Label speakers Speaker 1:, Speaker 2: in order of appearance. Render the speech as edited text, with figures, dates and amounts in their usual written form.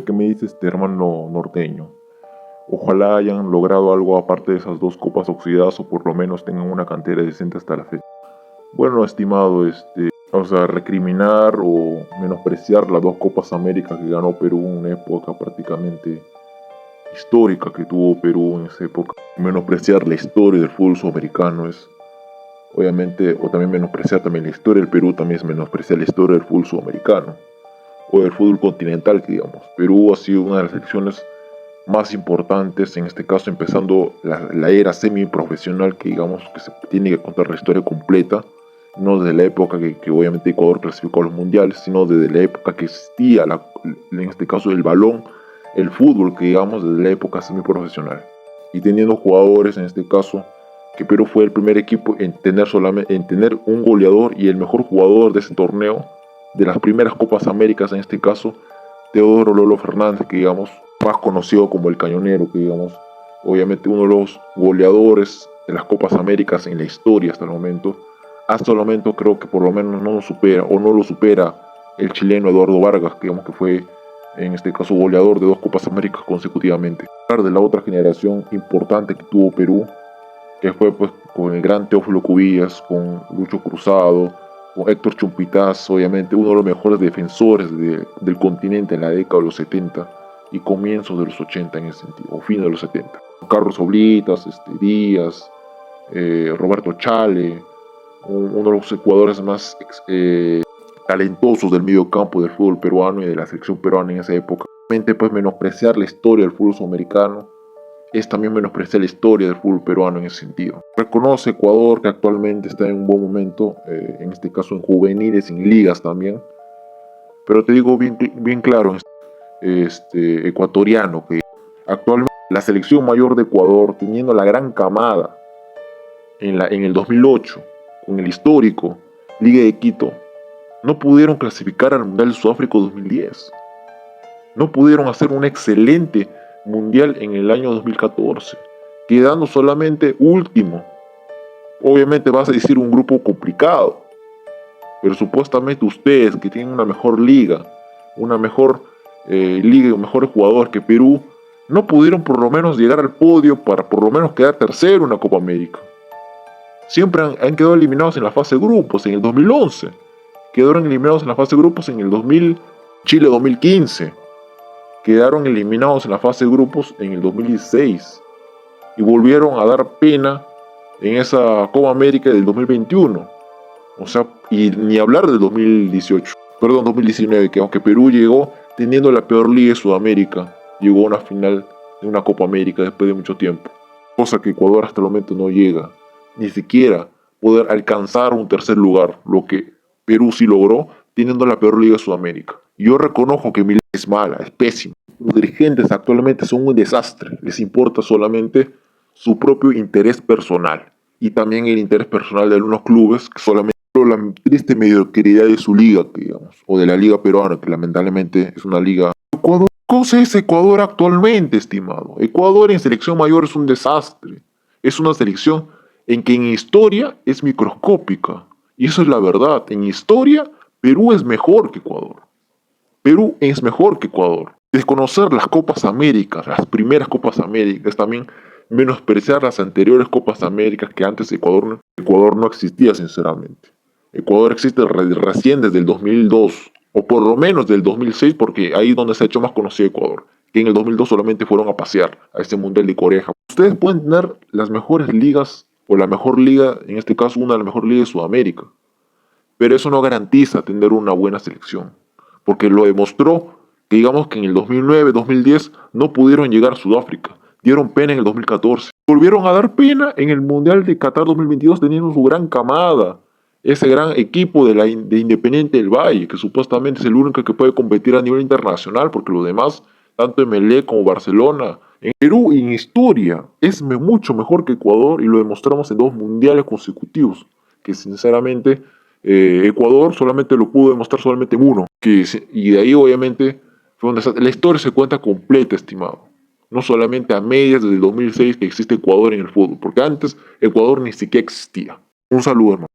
Speaker 1: ¿Qué me dice este hermano norteño? Ojalá hayan logrado algo aparte de esas dos copas oxidadas o por lo menos tengan una cantera decente hasta la fecha. Bueno, estimado, recriminar o menospreciar las dos Copas América que ganó Perú en una época prácticamente histórica que tuvo Perú en esa época. Menospreciar la historia del fútbol sudamericano es, obviamente, o también menospreciar también la historia del Perú, también es menospreciar la historia del fútbol sudamericano o del fútbol continental, que digamos. Perú ha sido una de las selecciones más importantes, en este caso empezando la era semiprofesional, que digamos que se tiene que contar la historia completa, no desde la época que obviamente Ecuador clasificó a los mundiales, sino desde la época que existía, en este caso el balón, el fútbol, que digamos desde la época semiprofesional. Y teniendo jugadores, en este caso, que Perú fue el primer equipo en tener un goleador y el mejor jugador de ese torneo, de las primeras Copas Américas en este caso, Teodoro Lolo Fernández, que digamos, más conocido como el Cañonero, que digamos, obviamente uno de los goleadores de las Copas Américas en la historia hasta el momento. Hasta el momento creo que por lo menos no lo supera el chileno Eduardo Vargas, que digamos que fue en este caso goleador de 2 Copas Américas consecutivamente. Hablar de la otra generación importante que tuvo Perú, que fue pues con el gran Teófilo Cubillas, con Lucho Cruzado, con Héctor Chumpitaz, obviamente uno de los mejores defensores del continente en la década de los 70 y comienzos de los 80 en ese sentido, o fin de los 70. Carlos Oblitas, Díaz, Roberto Chale, uno de los jugadores más talentosos del medio campo del fútbol peruano y de la selección peruana en esa época. Obviamente, pues menospreciar la historia del fútbol sudamericano es también menospreciar la historia del fútbol peruano en ese sentido. Reconoce Ecuador que actualmente está en un buen momento, en este caso en juveniles, en ligas también, pero te digo bien claro, ecuatoriano, que actualmente la selección mayor de Ecuador, teniendo la gran camada en el 2008, con el histórico Liga de Quito, no pudieron clasificar al Mundial de Sudáfrica 2010. No pudieron hacer un excelente Mundial en el año 2014, quedando solamente último. Obviamente vas a decir un grupo complicado, pero supuestamente ustedes que tienen una mejor liga, una mejor liga y un mejor jugador que Perú, no pudieron por lo menos llegar al podio para por lo menos quedar tercero en una Copa América. Siempre han quedado eliminados en la fase de grupos en el 2011. Quedaron eliminados en la fase de grupos en el Chile 2015. Quedaron eliminados en la fase de grupos en el 2016. Y volvieron a dar pena en esa Copa América del 2021. O sea, y ni hablar del 2019, que aunque Perú llegó teniendo la peor liga de Sudamérica, llegó a una final de una Copa América después de mucho tiempo. Cosa que Ecuador hasta el momento no llega. Ni siquiera poder alcanzar un tercer lugar, lo que Perú sí logró teniendo la peor liga de Sudamérica. Yo reconozco que mi liga es mala, es pésima. Los dirigentes actualmente son un desastre. Les importa solamente su propio interés personal y también el interés personal de algunos clubes que solamente la triste mediocridad de su liga, digamos, o de la liga peruana, que lamentablemente es una liga. Ecuador, ¿cosa es Ecuador actualmente, estimado? Ecuador en selección mayor es un desastre. Es una selección en que en historia es microscópica. Y eso es la verdad. En historia, Perú es mejor que Ecuador. Perú es mejor que Ecuador. Desconocer las Copas Américas, las primeras Copas Américas, también menospreciar las anteriores Copas Américas, que antes Ecuador no existía, sinceramente. Ecuador existe recién desde el 2002, o por lo menos del 2006, porque ahí es donde se ha hecho más conocido Ecuador, que en el 2002 solamente fueron a pasear a este Mundial de Corea. Ustedes pueden tener las mejores ligas, o la mejor liga, en este caso una de las mejores ligas de Sudamérica, pero eso no garantiza tener una buena selección, porque lo demostró que digamos que en el 2009, 2010 no pudieron llegar a Sudáfrica, dieron pena en el 2014, volvieron a dar pena en el Mundial de Qatar 2022 teniendo su gran camada, ese gran equipo de Independiente del Valle, que supuestamente es el único que puede competir a nivel internacional, porque los demás, tanto Emelec como Barcelona, en Perú en historia es mucho mejor que Ecuador y lo demostramos en 2 mundiales consecutivos, que sinceramente Ecuador solamente lo pudo demostrar solamente en uno, y de ahí obviamente fue donde la historia se cuenta completa, estimado. No solamente a medias desde el 2006 que existe Ecuador en el fútbol, porque antes Ecuador ni siquiera existía. Un saludo, hermano.